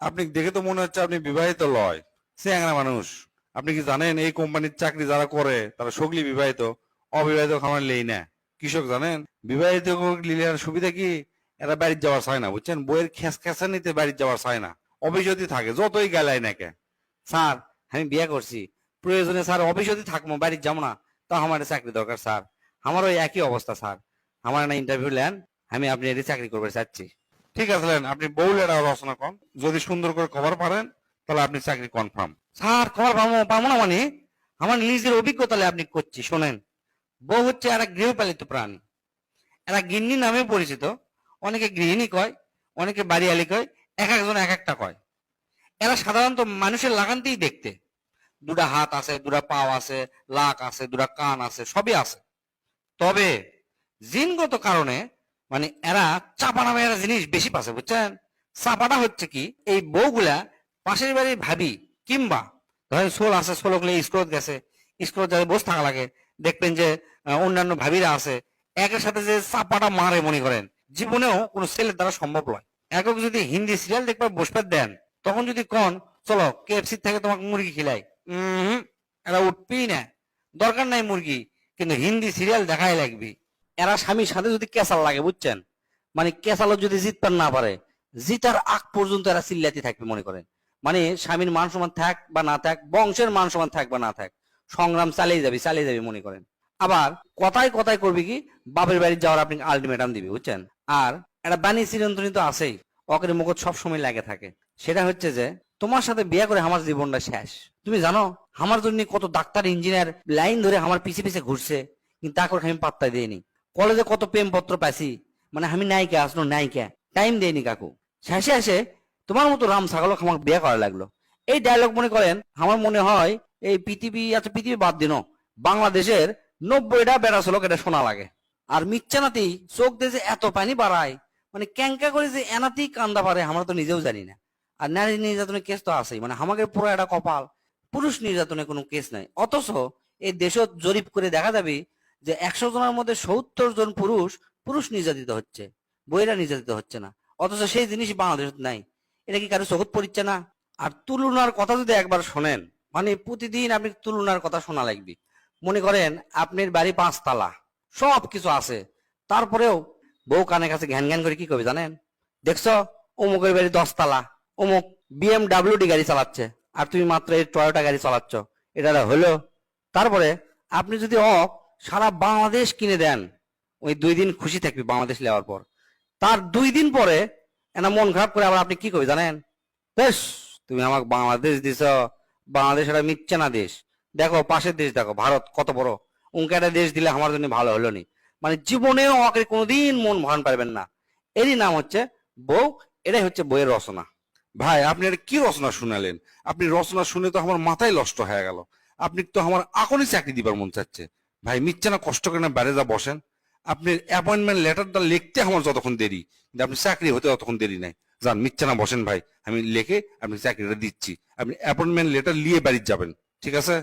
আপনি দেখে তো মনে হচ্ছে আপনি বিবাহিত লয়, চ্যাংড়া মানুষ। আপনি কি জানেন এই কোম্পানির চাকরি যারা করে তারা সগলি বিবাহিত, অবিবাহিত খামার লেই না। কৃষক জানেন বিবাহিত লিলিয়ার সুবিধা কি? এরা বাড়ির যাওয়ার চায় না, বুঝছেন? বইয়ের খেস খেসা নিতে বাড়ির যাওয়ার চায় না, অফিসতি থাকে যতই গেলাই নাকে। স্যার আমি বিয়ে করছি, প্রয়োজনে স্যার অফিসতি থাকবো, বাড়ির যাবো না, তো আমার চাকরি দরকার স্যার। আমারও একই অবস্থা স্যার, আমার না ইন্টারভিউ নেন, আমি আপনি এটি চাকরি করতে চাচ্ছি। ঠিক আছে লেন, আপনি বউ লেটা রচনা কন, যদি সুন্দর করে কভার পারেন তাহলে আপনি চাকরি কনফার্ম। স্যার কভার পাবো না মানে? আমার নিজের অভিজ্ঞতা আপনি করছি শোনেন। বউ হচ্ছে একটা গৃহপালিত প্রাণী, এরা গিন্নি নামে পরিচিত। অনেকে গৃহিণী কয়, অনেকে বাড়িয়ালি কয়, এক একজন এক একটা কয়। এরা সাধারণত মানুষের লাগানতেই দেখতে, দুটা হাত আছে, দুটা পাও আছে, লাক আছে, দুটা কান আছে, সবই আছে। তবে জিনগত কারণে মানে এরা চাপা নামে এরা জিনিস বেশি পাচ্ছে, বুঝছেন? চাপাটা হচ্ছে কি, এই বউগুলা পাশের বাড়ির ভাবি কিংবা ধরেন সোল আছে, সোলকলে স্ক্রোত গেছে, স্ক্রোত যাতে বসে থাকা লাগে, দেখবেন যে অন্যান্য ভাবিরা আছে, একের সাথে যে চাপাটা মারে মনে করেন জীবনেও কোনো ছেলের দ্বারা সম্ভব নয়। একক যদি হিন্দি সিরিয়াল দেখবার বসবার দেন, তখন যদি কন চলো কেএফসি থেকে তোমাকে মুরগি খিলাই, এরা উঠবেই না। দরকার নাই মুরগি, কিন্তু হিন্দি সিরিয়াল দেখাই লাগবে। এরা স্বামীর সাথে যদি কেসাল লাগে, বুঝছেন, মানে কেসালও যদি জিতবার না পারে, জিতার আগ পর্যন্ত এরা চিল্লাতে থাকবে মনে করেন। মানে স্বামীর মান সম্মান থাক বা না থাক, বংশের মান সম্মান থাক বা না থাক, সংগ্রাম চালিয়ে যাবে মনে করেন। আবার কথায় কথায় করবে কি, বাপের বাড়ি যাওয়ার আপনি আলটিমেটাম দিবে, বুঝছেন। আর একটা বাণী চিরন্তনী তো আছেই, অকের মুখত সবসময় লাগে থাকে। সেটা হচ্ছে যে তোমার সাথে বিয়ে করে আমার জীবনটা শেষ। তুমি জানো আমার জন্য কত ডাক্তার ইঞ্জিনিয়ার লাইন ধরে আমার পিছে পিছে ঘুরছে, কিন্তু তা করে আমি পাত্তাই দিইনি। কলেজে কত প্রেমপত্র পাইছি, মানে আমি নায়িকা আসলো নায়িকা, টাইম দেয়নি কাকু। শেষে এসে তোমার মতো রাম ছাগল আমাকে বিয়ে করা লাগলো। এই ডায়লগ মনে করেন আমার মনে হয় এই পৃথিবী, আচ্ছা পৃথিবী বাদ দিন, বাংলাদেশের 90টা বেড়া চলক এটা শোনা লাগে। আর মিচ্ছানাতি চোখ দিয়ে যে এত পানি বাড়ায়, মানে ক্যাঙ্কা করে যে এনাতেই কান্দা পারে আমরা তো নিজেও জানি না। আর নারী নির্যাতনের কেস তো আছেই, মানে আমাদের পুরো একটা কপাল, পুরুষ নির্যাতনের কোনো কেস নাই। অথচ এই দেশত জরিপ করে দেখা যাবে যে 100 জনের মধ্যে 70 জন পুরুষ পুরুষ নির্যাতিত হচ্ছে, বইয়েরা নির্যাতিত হচ্ছে না। অথচ সেই জিনিস বাংলাদেশত নাই। এটা কি কারো চোখত পড়ছে না? আর তুলনার কথা যদি একবার শোনেন, মানে প্রতিদিন আপনি তুলনার কথা শোনা লাগবে। মনে করেন আপনার বাড়ি 5 তালা, সব কিছু আছে, তারপরেও বউ কানে কাছে ঘ্যান ঘ্যান করে কি করবে জানেন? দেখছো অমুকের বাড়ি 10 তালা, অমুক বিএমডাব্লিউডি গাড়ি চালাচ্ছে, আর তুমি মাত্র এই টয়োটা গাড়ি চালাচ্ছ, এটা হলো? তারপরে আপনি যদি সারা বাংলাদেশ কিনে দেন, ওই 2 দিন খুশি থাকবি বাংলাদেশ নেওয়ার পর। তার 2 দিন পরে এনা মন খারাপ করে আবার আপনি কি করবে জানেন? বেশ, তুমি আমাকে বাংলাদেশ দিছ, বাংলাদেশ একটা মিথ্যানা দেশ, দেখো পাশের দেশ দেখো ভারত কত বড়, উনকে একটা দেশ দিলে আমার জন্য ভালো হলো নি। মানে জীবনেও আমাকে কোনোদিন মন ভান পারবেন না। এরই নাম হচ্ছে বউ, এটাই হচ্ছে বইয়ের রচনা। ভাই আপনি এটা কি রচনা শুনালেন? আপনি রচনা শুনে তো আমার মাথায় নষ্ট হয়ে গেল। আপনি তো আমার এখনই চাকরি দিবার মন চাচ্ছে। ভাই মিথ্যা না, কষ্ট করে না বাইরে যা বসেন। আপনি অ্যাপয়েন্টমেন্ট লেটারটা লিখতে আমার যতক্ষণ দেরি, কিন্তু আপনি চাকরি হতে ততক্ষণ দেরি নাই। যান মিথ্যা না বসেন ভাই, আমি লিখে আপনি চাকরিটা দিচ্ছি, আপনি অ্যাপয়েন্টমেন্ট লেটার নিয়ে বাড়ি যাবেন, ঠিক আছে?